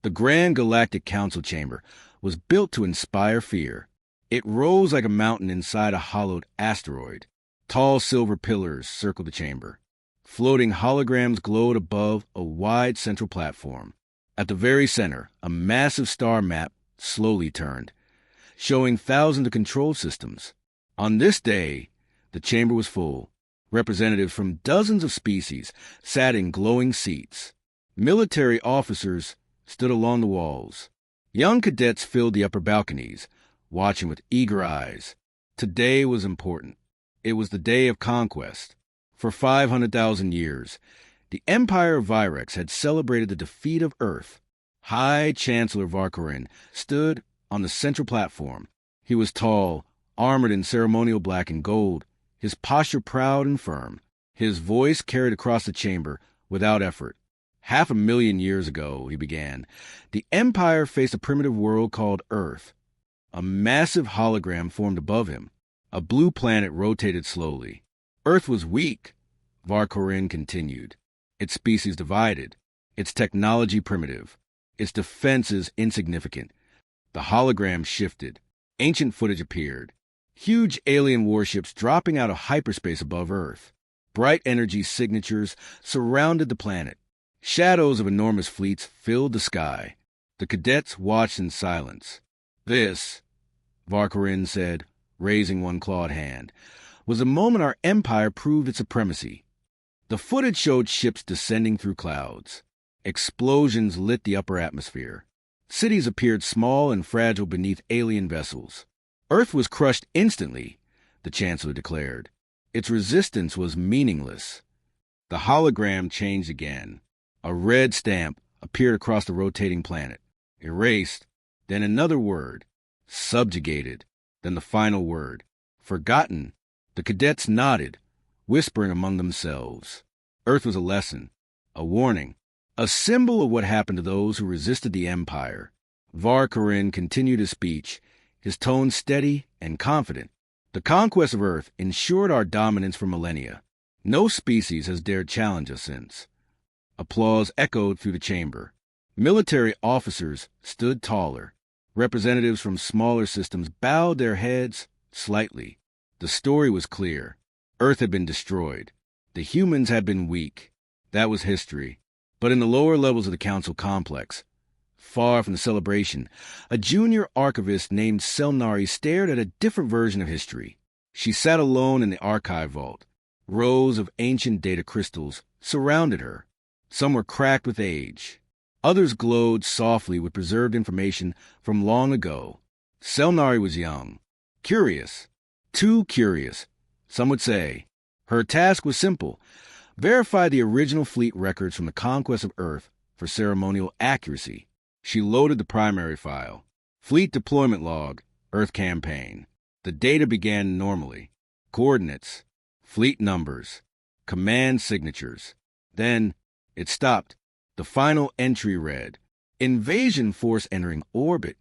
The Grand Galactic Council Chamber was built to inspire fear. It rose like a mountain inside a hollowed asteroid. Tall silver pillars circled the chamber. Floating holograms glowed above a wide central platform. At the very center, a massive star map slowly turned, showing thousands of control systems. On this day, the chamber was full. Representatives from dozens of species sat in glowing seats. Military officers stood along the walls. Young cadets filled the upper balconies, watching with eager eyes. Today was important. It was the day of conquest. For 500,000 years, the Empire of Virex had celebrated the defeat of Earth. High Chancellor Varkorin stood on the central platform. He was tall, armored in ceremonial black and gold, his posture proud and firm. His voice carried across the chamber without effort. 500,000 years ago, he began, the Empire faced a primitive world called Earth. A massive hologram formed above him. A blue planet rotated slowly. Earth was weak, Varkorin continued. Its species divided, its technology primitive, its defenses insignificant. The hologram shifted. Ancient footage appeared. Huge alien warships dropping out of hyperspace above Earth. Bright energy signatures surrounded the planet. Shadows of enormous fleets filled the sky. The cadets watched in silence. This, Varkorin said, raising one clawed hand, was the moment our empire proved its supremacy. The footage showed ships descending through clouds. Explosions lit the upper atmosphere. Cities appeared small and fragile beneath alien vessels. Earth was crushed instantly, the Chancellor declared. Its resistance was meaningless. The hologram changed again. A red stamp appeared across the rotating planet. Erased, then another word. Subjugated, then the final word. Forgotten. The cadets nodded, whispering among themselves. Earth was a lesson, a warning, a symbol of what happened to those who resisted the Empire. Varkorin continued his speech, his tone steady and confident. The conquest of Earth ensured our dominance for millennia. No species has dared challenge us since. Applause echoed through the chamber. Military officers stood taller. Representatives from smaller systems bowed their heads slightly. The story was clear. Earth had been destroyed. The humans had been weak. That was history. But in the lower levels of the council complex, far from the celebration, a junior archivist named Selnari stared at a different version of history. She sat alone in the archive vault. Rows of ancient data crystals surrounded her. Some were cracked with age. Others glowed softly with preserved information from long ago. Selnari was young, curious, too curious, some would say. Her task was simple: verify the original fleet records from the conquest of Earth for ceremonial accuracy. She loaded the primary file. Fleet deployment log, Earth campaign. The data began normally. Coordinates, fleet numbers, command signatures. Then it stopped. The final entry read, Invasion force entering orbit.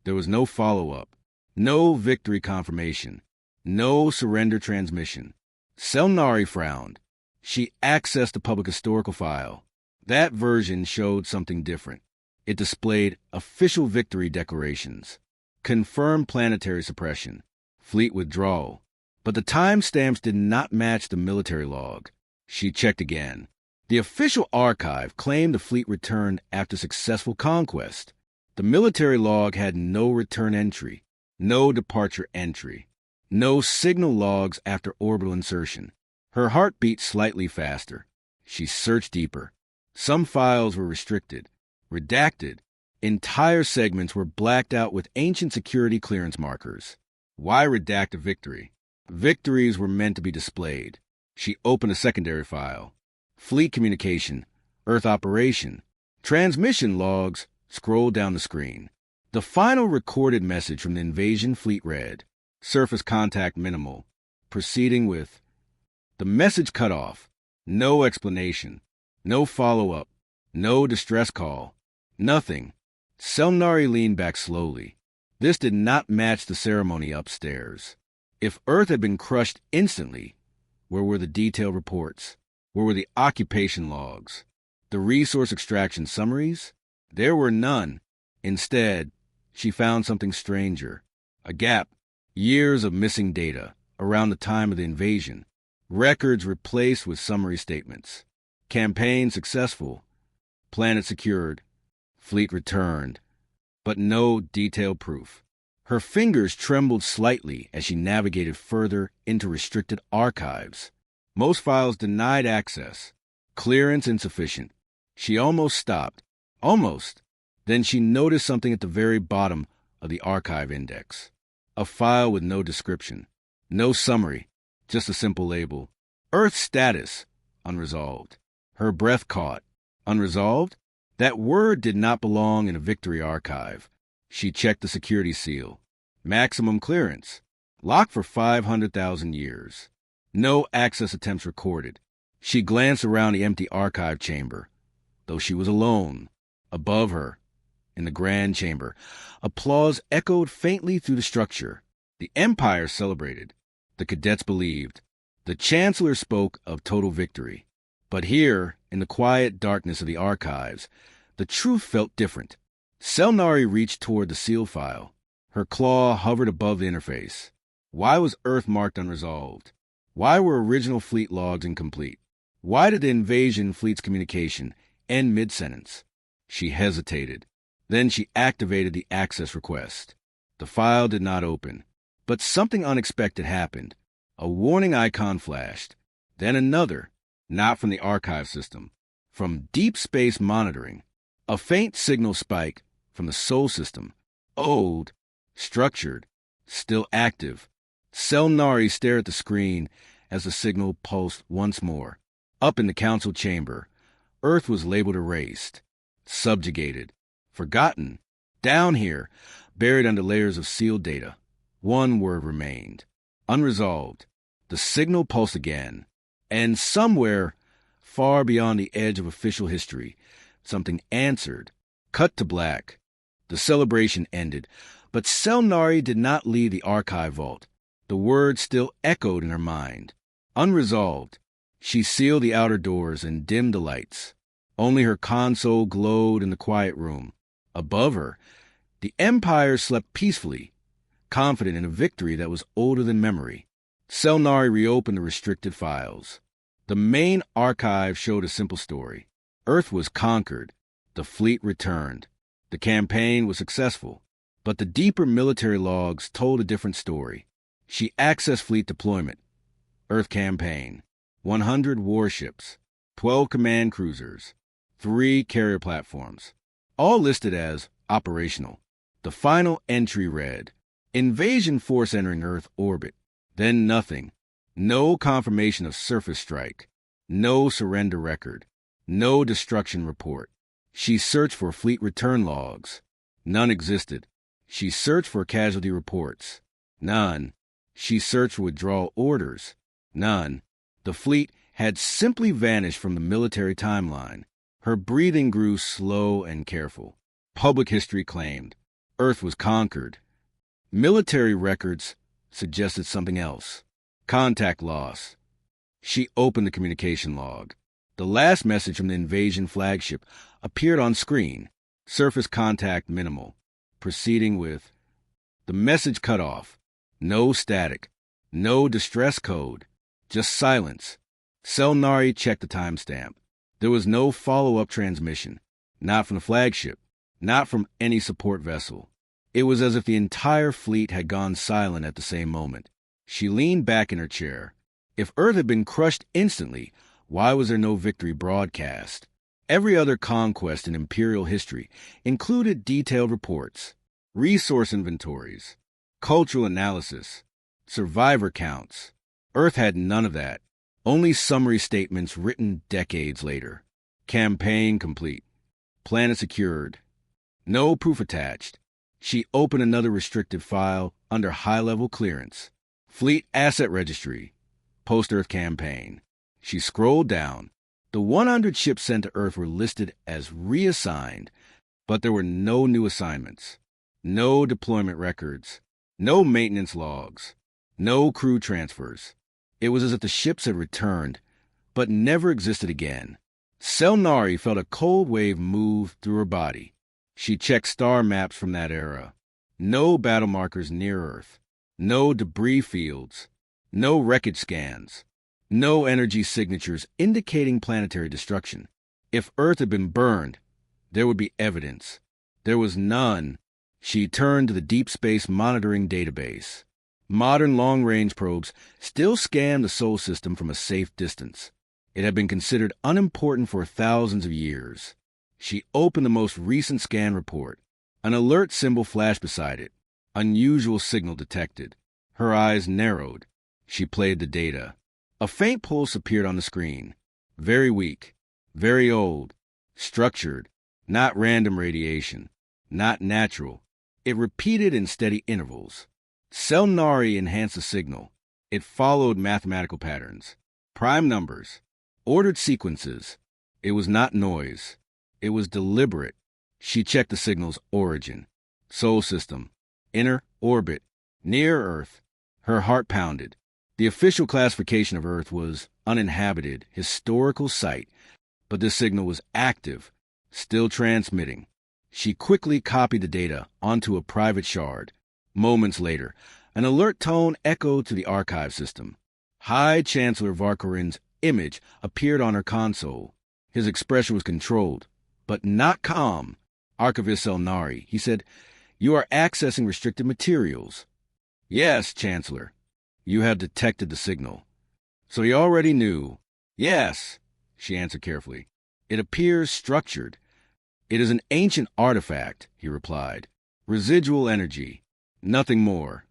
There was no follow-up, no victory confirmation, no surrender transmission. Selnari frowned. She accessed the public historical file. That version showed something different. It displayed official victory declarations, confirmed planetary suppression, fleet withdrawal. But the timestamps did not match the military log. She checked again. The official archive claimed the fleet returned after successful conquest. The military log had no return entry, no departure entry, no signal logs after orbital insertion. Her heart beat slightly faster. She searched deeper. Some files were restricted, redacted. Entire segments were blacked out with ancient security clearance markers. Why redact a victory? Victories were meant to be displayed. She opened a secondary file. Fleet communication, Earth operation, transmission logs scrolled down the screen. The final recorded message from the invasion fleet read, surface contact minimal, proceeding with. The message cut off. No explanation, no follow-up, no distress call, nothing. Selnari leaned back slowly. This did not match the ceremony upstairs. If Earth had been crushed instantly, where were the detailed reports? Where were the occupation logs? The resource extraction summaries? There were none. Instead, she found something stranger. A gap. Years of missing data around the time of the invasion. Records replaced with summary statements. Campaign successful. Planet secured. Fleet returned. But no detailed proof. Her fingers trembled slightly as she navigated further into restricted archives. Most files denied access. Clearance insufficient. She almost stopped. Almost. Then she noticed something at the very bottom of the archive index. A file with no description. No summary. Just a simple label. Earth status. Unresolved. Her breath caught. Unresolved? That word did not belong in a victory archive. She checked the security seal. Maximum clearance. Locked for 500,000 years. No access attempts recorded. She glanced around the empty archive chamber. Though she was alone, above her, in the grand chamber, applause echoed faintly through the structure. The Empire celebrated. The cadets believed. The Chancellor spoke of total victory. But here, in the quiet darkness of the archives, the truth felt different. Selnari reached toward the seal file. Her claw hovered above the interface. Why was Earth marked unresolved? Why were original fleet logs incomplete? Why did the invasion fleet's communication end mid-sentence? She hesitated. Then she activated the access request. The file did not open. But something unexpected happened. A warning icon flashed. Then another, not from the archive system, from deep space monitoring. A faint signal spike from the Sol system. Old, structured, still active. Selnari stared at the screen as the signal pulsed once more. Up in the council chamber, Earth was labeled erased, subjugated, forgotten. Down here, buried under layers of sealed data, one word remained. Unresolved. The signal pulsed again. And somewhere, far beyond the edge of official history, something answered. Cut to black. The celebration ended, but Selnari did not leave the archive vault. The words still echoed in her mind. Unresolved. She sealed the outer doors and dimmed the lights. Only her console glowed in the quiet room. Above her, the Empire slept peacefully, confident in a victory that was older than memory. Selnari reopened the restricted files. The main archive showed a simple story. Earth was conquered. The fleet returned. The campaign was successful. But the deeper military logs told a different story. She accessed fleet deployment. Earth campaign. 100 warships. 12 command cruisers. 3 carrier platforms. All listed as operational. The final entry read, Invasion force entering Earth orbit. Then nothing. No confirmation of surface strike. No surrender record. No destruction report. She searched for fleet return logs. None existed. She searched for casualty reports. None. She searched for withdrawal orders. None. The fleet had simply vanished from the military timeline. Her breathing grew slow and careful. Public history claimed Earth was conquered. Military records suggested something else. Contact loss. She opened the communication log. The last message from the invasion flagship appeared on screen. Surface contact minimal. Proceeding with the message cut off. No static. No distress code. Just silence. Selnari checked the timestamp. There was no follow-up transmission. Not from the flagship. Not from any support vessel. It was as if the entire fleet had gone silent at the same moment. She leaned back in her chair. If Earth had been crushed instantly, why was there no victory broadcast? Every other conquest in Imperial history included detailed reports, resource inventories, cultural analysis, survivor counts. Earth had none of that. Only summary statements written decades later. Campaign complete. Planet secured. No proof attached. She opened another restricted file under high-level clearance. Fleet Asset Registry. Post-Earth Campaign. She scrolled down. The 100 ships sent to Earth were listed as reassigned, but there were no new assignments, no deployment records, no maintenance logs, no crew transfers. It was as if the ships had returned, but never existed again. Selnari felt a cold wave move through her body. She checked star maps from that era. No battle markers near Earth. No debris fields. No wreckage scans. No energy signatures indicating planetary destruction. If Earth had been burned, there would be evidence. There was none. She turned to the Deep Space Monitoring Database. Modern long-range probes still scanned the Sol system from a safe distance. It had been considered unimportant for thousands of years. She opened the most recent scan report. An alert symbol flashed beside it. Unusual signal detected. Her eyes narrowed. She played the data. A faint pulse appeared on the screen. Very weak. Very old. Structured. Not random radiation. Not natural. It repeated in steady intervals. Selnari enhanced the signal. It followed mathematical patterns. Prime numbers. Ordered sequences. It was not noise. It was deliberate. She checked the signal's origin. Sol system. Inner orbit. Near Earth. Her heart pounded. The official classification of Earth was uninhabited, historical site, but this signal was active, still transmitting. She quickly copied the data onto a private shard. Moments later, an alert tone echoed to the archive system. High Chancellor Varkorin's image appeared on her console. His expression was controlled, but not calm. Archivist Selnari, he said, "You are accessing restricted materials." "Yes, Chancellor." "You have detected the signal." "So you already knew." "Yes," she answered carefully. "It appears structured." "It is an ancient artifact," he replied. "Residual energy. Nothing more."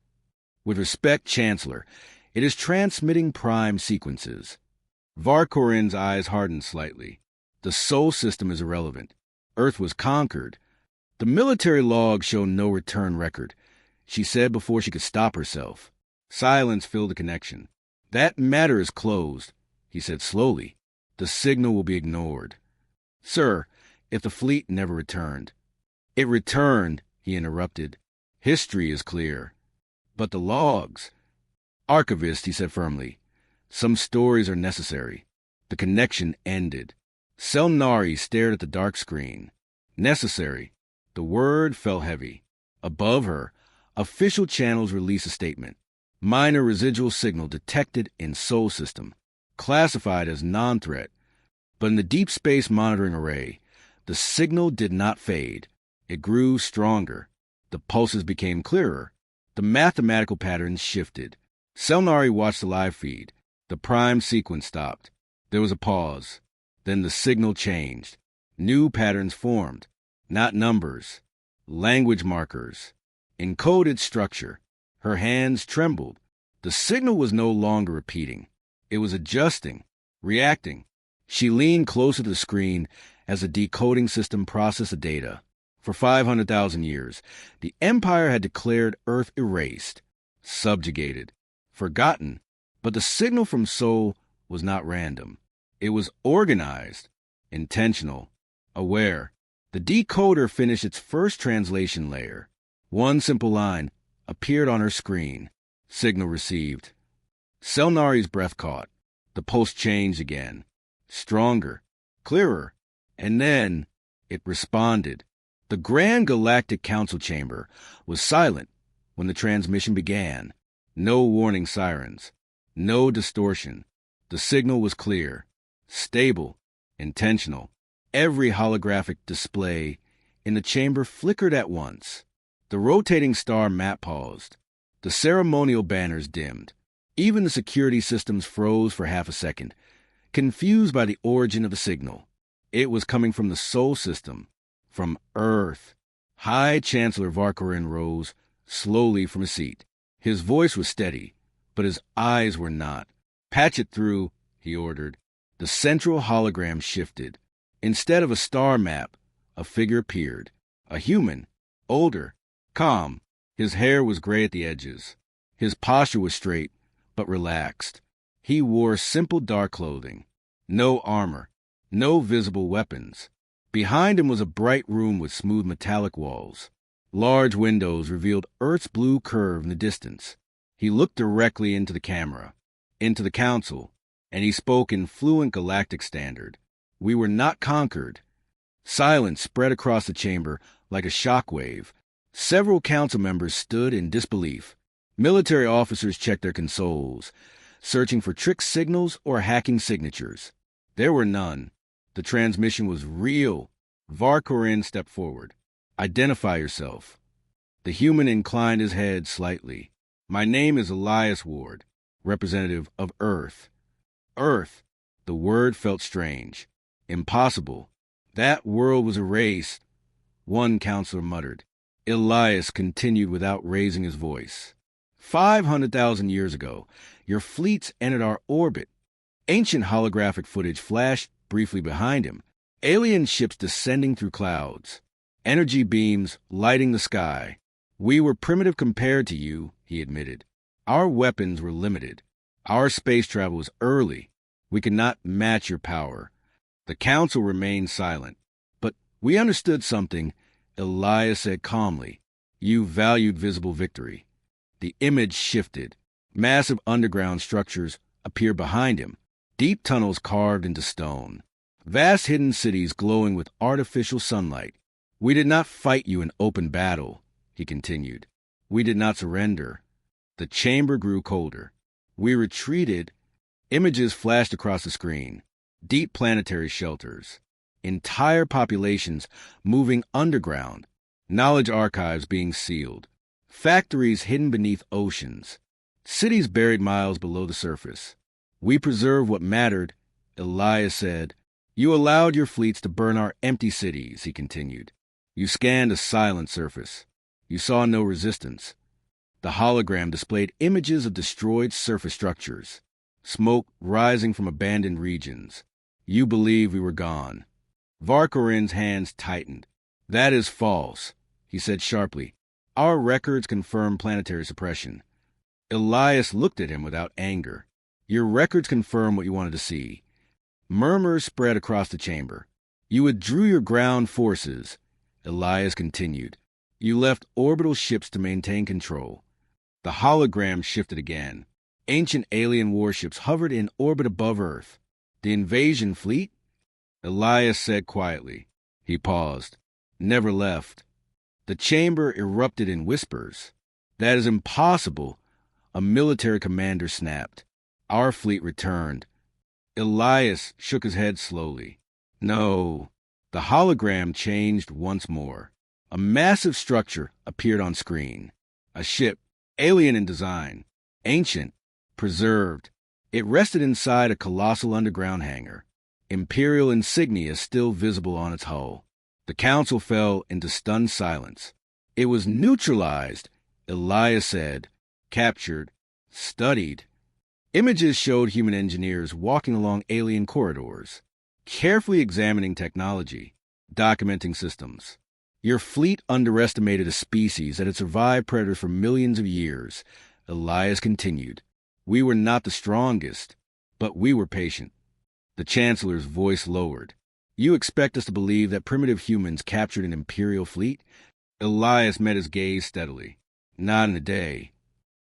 "With respect, Chancellor, it is transmitting prime sequences." Varkorin's eyes hardened slightly. "The Sol system is irrelevant. Earth was conquered. The military logs show no return record," she said before she could stop herself. Silence filled the connection. "That matter is closed," he said slowly. "The signal will be ignored." "Sir, if the fleet never returned." "It returned," he interrupted. "History is clear." "But the logs." "Archivist," he said firmly. "Some stories are necessary." The connection ended. Selnari stared at the dark screen. Necessary. The word fell heavy. Above her, official channels released a statement. Minor residual signal detected in Sol system. Classified as non-threat. But in the Deep Space Monitoring Array, the signal did not fade. It grew stronger. The pulses became clearer. The mathematical patterns shifted. Selnari watched the live feed. The prime sequence stopped. There was a pause. Then the signal changed. New patterns formed. Not numbers. Language markers. Encoded structure. Her hands trembled. The signal was no longer repeating. It was adjusting, reacting. She leaned closer to the screen as the decoding system processed the data. For 500,000 years, the Empire had declared Earth erased, subjugated, forgotten. But the signal from Sol was not random. It was organized, intentional, aware. The decoder finished its first translation layer. One simple line appeared on her screen. Signal received. Selnari's breath caught. The pulse changed again. Stronger, clearer. And then it responded. The Grand Galactic Council chamber was silent when the transmission began. No warning sirens. No distortion. The signal was clear, stable, intentional. Every holographic display in the chamber flickered at once. The rotating star map paused. The ceremonial banners dimmed. Even the security systems froze for half a second, confused by the origin of the signal. It was coming from the Sol system, from Earth. High Chancellor Varkorin rose slowly from his seat. His voice was steady, but his eyes were not. "Patch it through," he ordered. The central hologram shifted. Instead of a star map, a figure appeared. A human, older, calm. His hair was gray at the edges. His posture was straight, but relaxed. He wore simple dark clothing. No armor. No visible weapons. Behind him was a bright room with smooth metallic walls. Large windows revealed Earth's blue curve in the distance. He looked directly into the camera, into the council, and he spoke in fluent galactic standard. "We were not conquered." Silence spread across the chamber, like a shockwave. Several council members stood in disbelief. Military officers checked their consoles, searching for trick signals or hacking signatures. There were none. The transmission was real. Varkorin stepped forward. Identify yourself. The human inclined his head slightly. My name is Elias Ward, representative of Earth. Earth. The word felt strange. Impossible. That world was erased. One counselor muttered. Elias continued without raising his voice. 500,000 years ago, your fleets entered our orbit. Ancient holographic footage flashed briefly behind him. Alien ships descending through clouds. Energy beams lighting the sky. We were primitive compared to you, he admitted. Our weapons were limited. Our space travel was early. We could not match your power. The council remained silent. But we understood something, Elias said calmly. You valued visible victory. The image shifted. Massive underground structures appeared behind him, deep tunnels carved into stone. Vast hidden cities glowing with artificial sunlight. We did not fight you in open battle, he continued. We did not surrender. The chamber grew colder. We retreated. Images flashed across the screen. Deep planetary shelters. Entire populations moving underground. Knowledge archives being sealed. Factories hidden beneath oceans. Cities buried miles below the surface. We preserved what mattered, Elias said. You allowed your fleets to burn our empty cities, he continued. You scanned a silent surface. You saw no resistance. The hologram displayed images of destroyed surface structures, smoke rising from abandoned regions. You believed we were gone. Varkorin's hands tightened. That is false, he said sharply. Our records confirm planetary suppression. Elias looked at him without anger. Your records confirm what you wanted to see. Murmurs spread across the chamber. You withdrew your ground forces, Elias continued. You left orbital ships to maintain control. The hologram shifted again. Ancient alien warships hovered in orbit above Earth. The invasion fleet? Elias said quietly. He paused. Never left. The chamber erupted in whispers. That is impossible, a military commander snapped. Our fleet returned. Elias shook his head slowly. No. The hologram changed once more. A massive structure appeared on screen. A ship, alien in design, ancient, preserved. It rested inside a colossal underground hangar. Imperial insignia still visible on its hull. The council fell into stunned silence. It was neutralized, Elias said. Captured. Studied. Images showed human engineers walking along alien corridors, carefully examining technology, documenting systems. Your fleet underestimated a species that had survived predators for millions of years, Elias continued. We were not the strongest, but we were patient. The Chancellor's voice lowered. You expect us to believe that primitive humans captured an Imperial fleet? Elias met his gaze steadily. Not in a day.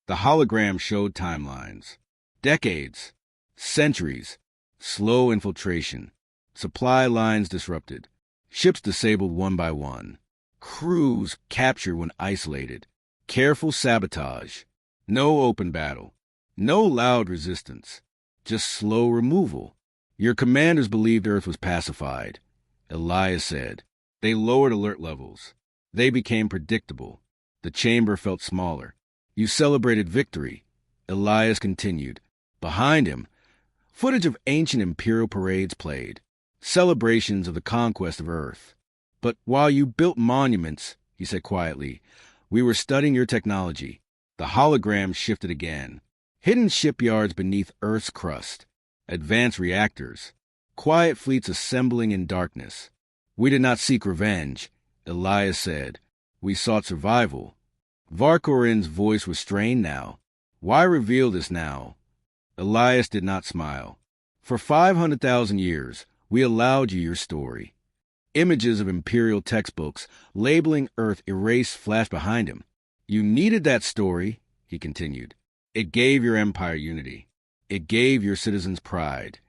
The hologram showed timelines. Decades. Centuries. Slow infiltration. Supply lines disrupted. Ships disabled one by one. Crews captured when isolated. Careful sabotage. No open battle. No loud resistance. Just slow removal. Your commanders believed Earth was pacified, Elias said. They lowered alert levels. They became predictable. The chamber felt smaller. You celebrated victory, Elias continued. Behind him, footage of ancient imperial parades played. Celebrations of the conquest of Earth. But while you built monuments, he said quietly, we were studying your technology. The hologram shifted again. Hidden shipyards beneath Earth's crust. Advanced reactors. Quiet fleets assembling in darkness. We did not seek revenge, Elias said. We sought survival. Varkorin's voice was strained now. Why reveal this now? Elias did not smile. For 500,000 years, we allowed you your story. Images of imperial textbooks labeling Earth erased flashed behind him. You needed that story, he continued. It gave your empire unity. It gave your citizens pride.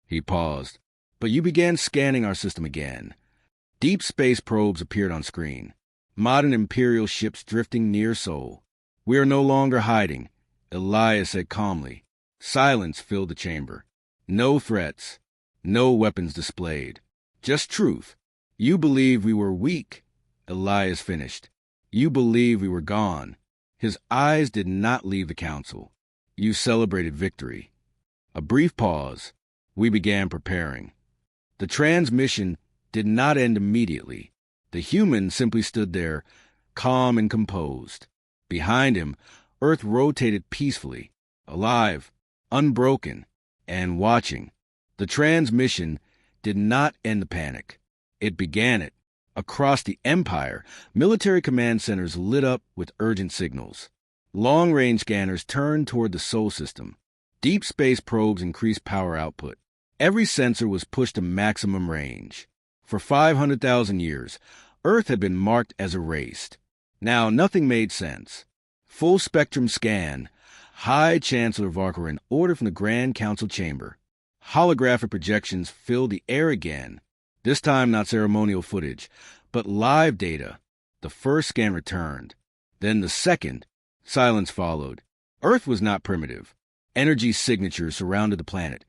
He paused. But you began scanning our system again. Deep space probes appeared on screen. Modern Imperial ships drifting near Sol. We are no longer hiding, Elias said calmly. Silence filled the chamber. No threats, no weapons displayed. Just truth. You believe we were weak, Elias finished. You believe we were gone. His eyes did not leave the council. You celebrated victory. A brief pause. We began preparing. The transmission did not end immediately. The human simply stood there, calm and composed. Behind him, Earth rotated peacefully, alive, unbroken, and watching. The transmission did not end the panic. It began it. Across the Empire, military command centers lit up with urgent signals. Long-range scanners turned toward the Sol system. Deep space probes increased power output. Every sensor was pushed to maximum range. For 500,000 years, Earth had been marked as erased. Now nothing made sense. Full-spectrum scan. High Chancellor Varkorin ordered from the Grand Council chamber. Holographic projections filled the air again. This time not ceremonial footage, but live data. The first scan returned. Then the second. Silence followed. Earth was not primitive. Energy signatures surrounded the planet,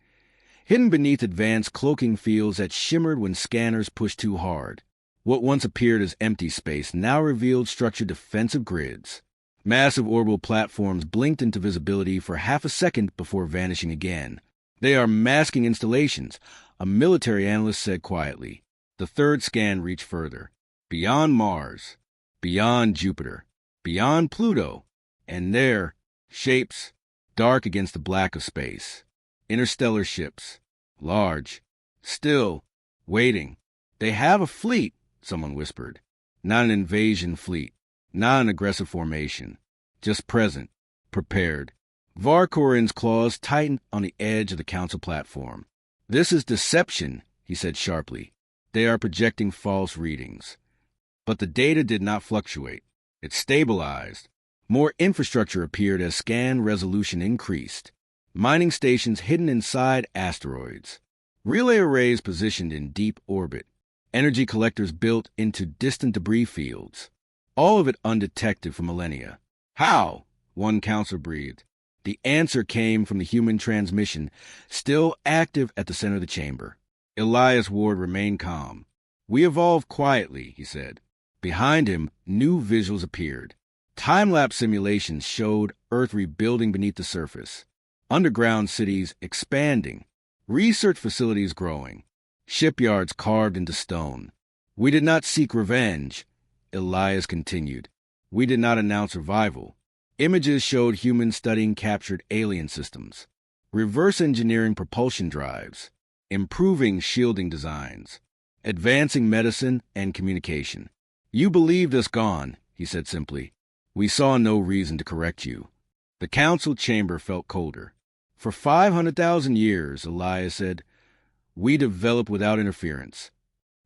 hidden beneath advanced cloaking fields that shimmered when scanners pushed too hard. What once appeared as empty space now revealed structured defensive grids. Massive orbital platforms blinked into visibility for half a second before vanishing again. They are masking installations, a military analyst said quietly. The third scan reached further. Beyond Mars, beyond Jupiter, beyond Pluto, and there, shapes, dark against the black of space. Interstellar ships, large, still, waiting. They have a fleet, someone whispered. Not an invasion fleet, not an aggressive formation. Just present, prepared. Varkorin's claws tightened on the edge of the council platform. This is deception, he said sharply. They are projecting false readings. But the data did not fluctuate. It stabilized. More infrastructure appeared as scan resolution increased. Mining stations hidden inside asteroids. Relay arrays positioned in deep orbit. Energy collectors built into distant debris fields. All of it undetected for millennia. How? One counselor breathed. The answer came from the human transmission, still active at the center of the chamber. Elias Ward remained calm. We evolved quietly, he said. Behind him, new visuals appeared. Time-lapse simulations showed Earth rebuilding beneath the surface. Underground cities expanding. Research facilities growing. Shipyards carved into stone. We did not seek revenge, Elias continued. We did not announce revival. Images showed humans studying captured alien systems, reverse engineering propulsion drives, improving shielding designs, advancing medicine and communication. You believed us gone, he said simply. We saw no reason to correct you. The council chamber felt colder. For 500,000 years, Elias said, we developed without interference.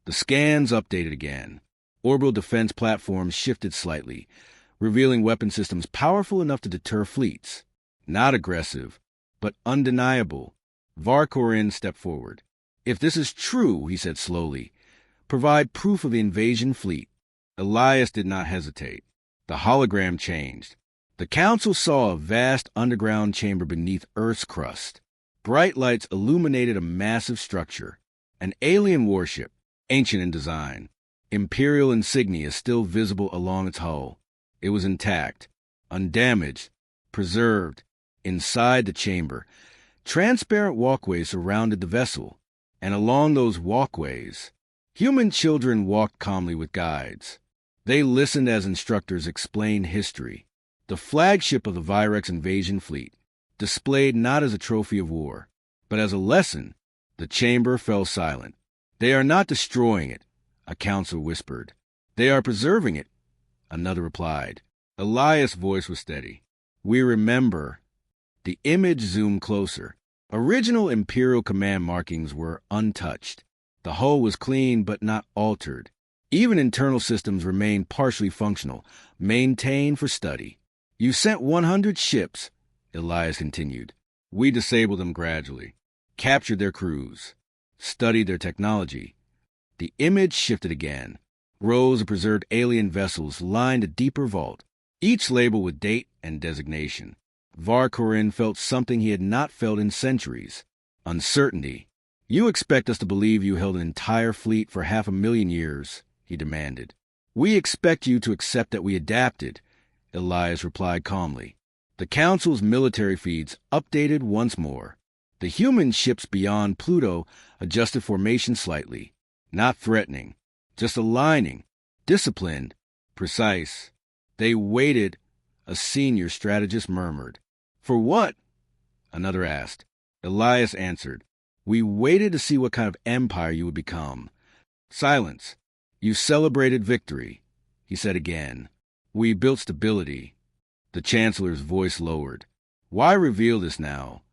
The scans updated again. Orbital defense platforms shifted slightly, revealing weapon systems powerful enough to deter fleets. Not aggressive, but undeniable. Varkorin stepped forward. If this is true, he said slowly, provide proof of the invasion fleet. Elias did not hesitate. The hologram changed. The council saw a vast underground chamber beneath Earth's crust. Bright lights illuminated a massive structure. An alien warship, ancient in design. Imperial insignia still visible along its hull. It was intact, undamaged, preserved. Inside the chamber, transparent walkways surrounded the vessel, and along those walkways, human children walked calmly with guides. They listened as instructors explained history. The flagship of the Virex invasion fleet, displayed not as a trophy of war, but as a lesson. The chamber fell silent. They are not destroying it, a counselor whispered. They are preserving it, another replied. Elias' voice was steady. We remember. The image zoomed closer. Original Imperial command markings were untouched. The hull was clean but not altered. Even internal systems remained partially functional, maintained for study. You sent 100 ships, Elias continued. We disabled them gradually, captured their crews, studied their technology. The image shifted again. Rows of preserved alien vessels lined a deeper vault, each labeled with date and designation. Varcorin felt something he had not felt in centuries: uncertainty. "You expect us to believe you held an entire fleet for 500,000 years," he demanded. "We expect you to accept that we adapted," Elias replied calmly. The Council's military feeds updated once more. The human ships beyond Pluto adjusted formation slightly. Not threatening, just aligning, disciplined, precise. They waited, a senior strategist murmured. "For what?" another asked. Elias answered, "We waited to see what kind of empire you would become." Silence. "You celebrated victory," he said again. "We built stability." The Chancellor's voice lowered. "Why reveal this now?"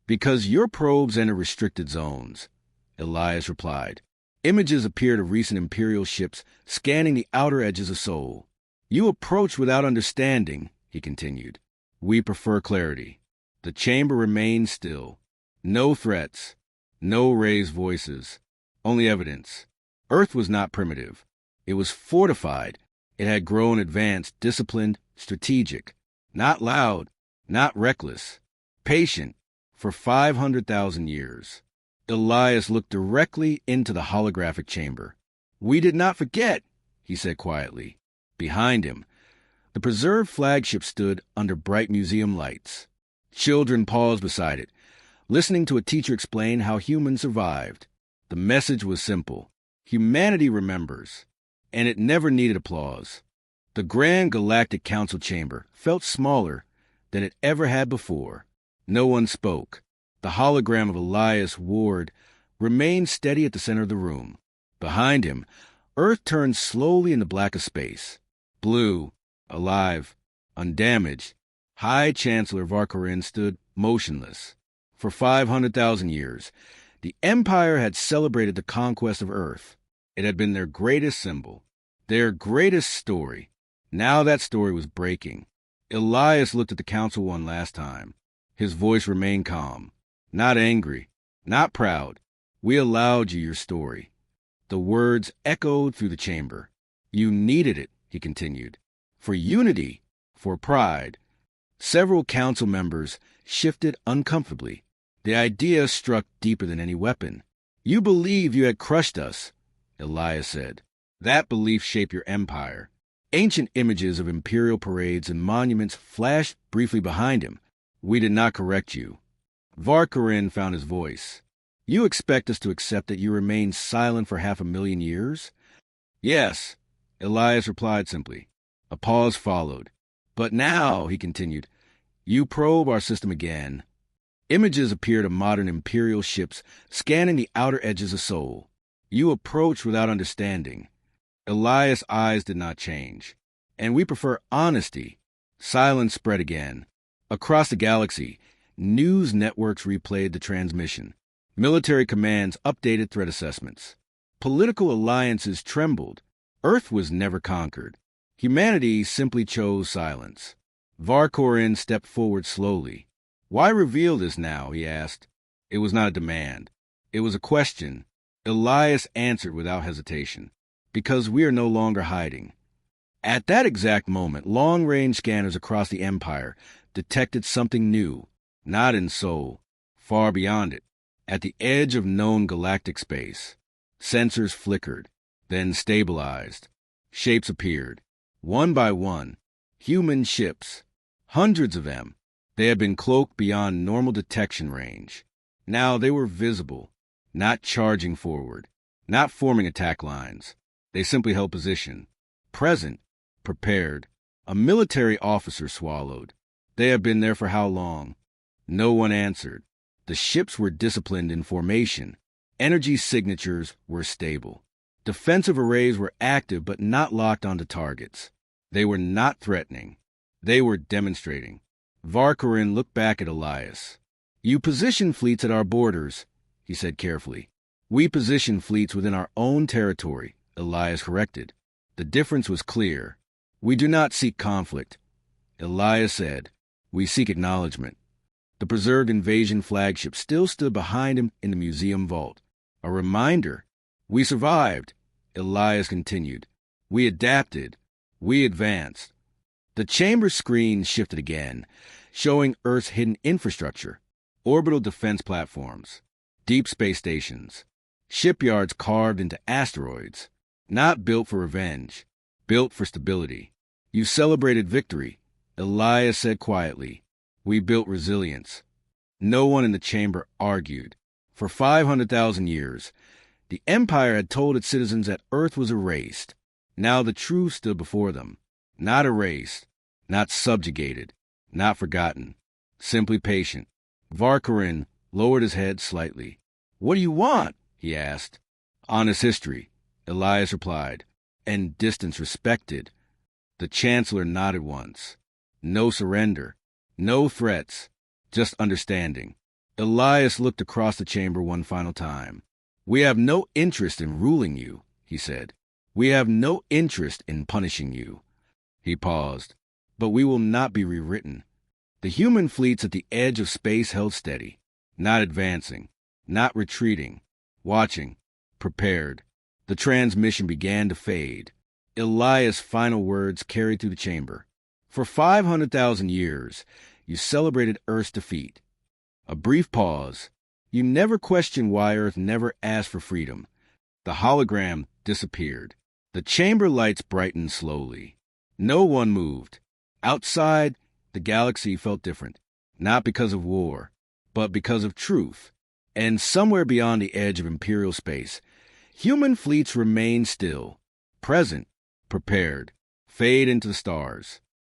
"Because your probes enter restricted zones," Elias replied. Images appeared of recent Imperial ships scanning the outer edges of Sol. "You approach without understanding," he continued. "We prefer clarity." The chamber remained still. No threats, no raised voices, only evidence. Earth was not primitive. It was fortified. It had grown advanced, disciplined, strategic. Not loud, not reckless. Patient, for 500,000 years. Elias looked directly into the holographic chamber. "We did not forget," he said quietly. Behind him, the preserved flagship stood under bright museum lights. Children paused beside it, listening to a teacher explain how humans survived. The message was simple. Humanity remembers, and it never needed applause. The Grand Galactic Council chamber felt smaller than it ever had before. No one spoke. The hologram of Elias Ward remained steady at the center of the room. Behind him, Earth turned slowly in the black of space. Blue, alive, undamaged, High Chancellor Varcorin stood motionless. For 500,000 years, the Empire had celebrated the conquest of Earth. It had been their greatest symbol, their greatest story. Now that story was breaking. Elias looked at the Council one last time. His voice remained calm, not angry, not proud. "We allowed you your story." The words echoed through the chamber. "You needed it," he continued, "for unity, for pride." Several council members shifted uncomfortably. The idea struck deeper than any weapon. "You believed you had crushed us," Elias said. "That belief shaped your empire." Ancient images of imperial parades and monuments flashed briefly behind him. "We did not correct you." Varcorin found his voice. "You expect us to accept that you remained silent for 500,000 years?" "Yes," Elias replied simply. A pause followed. "But now," he continued, "you probe our system again." Images appeared of modern imperial ships scanning the outer edges of Sol. "You approach without understanding." Elias' eyes did not change. "And we prefer honesty." Silence spread again. Across the galaxy, news networks replayed the transmission. Military commands updated threat assessments. Political alliances trembled. Earth was never conquered. Humanity simply chose silence. Varcorin stepped forward slowly. "Why reveal this now?" he asked. It was not a demand. It was a question. Elias answered without hesitation. "Because we are no longer hiding." At that exact moment, long-range scanners across the Empire detected something new, not in Sol, far beyond it, at the edge of known galactic space. Sensors flickered, then stabilized. Shapes appeared, one by one. Human ships, hundreds of them. They had been cloaked beyond normal detection range. Now they were visible, not charging forward, not forming attack lines. They simply held position, present, prepared. A military officer swallowed. They had been there for how long? No one answered. The ships were disciplined in formation. Energy signatures were stable. Defensive arrays were active but not locked onto targets. They were not threatening. They were demonstrating. Varcorin looked back at Elias. "You position fleets at our borders," he said carefully. "We position fleets within our own territory," Elias corrected. The difference was clear. "We do not seek conflict," Elias said. "We seek acknowledgement." The preserved invasion flagship still stood behind him in the museum vault. A reminder. "We survived," Elias continued. We adapted. We advanced. The chamber screen shifted again, showing Earth's hidden infrastructure, orbital defense platforms, deep space stations, shipyards carved into asteroids, not built for revenge, built for stability. You celebrated victory, Elias said quietly. We built resilience. No one in the chamber argued. For 500,000 years, the Empire had told its citizens that Earth was erased. Now the truth stood before them. Not erased, not subjugated, not forgotten, simply patient. Varkarin lowered his head slightly. What do you want? He asked. Honest history, Elias replied, and distance respected. The Chancellor nodded once. No surrender, no threats, just understanding. Elias looked across the chamber one final time. We have no interest in ruling you, he said. We have no interest in punishing you. He paused. But we will not be rewritten. The human fleets at the edge of space held steady, not advancing, not retreating, watching, prepared. The transmission began to fade. Elias' final words carried through the chamber. For 500,000 years, you celebrated Earth's defeat. A brief pause. You never questioned why Earth never asked for freedom. The hologram disappeared. The chamber lights brightened slowly. No one moved. Outside, the galaxy felt different, not because of war, but because of truth. And somewhere beyond the edge of imperial space, human fleets remained still, present, prepared, fade into the stars.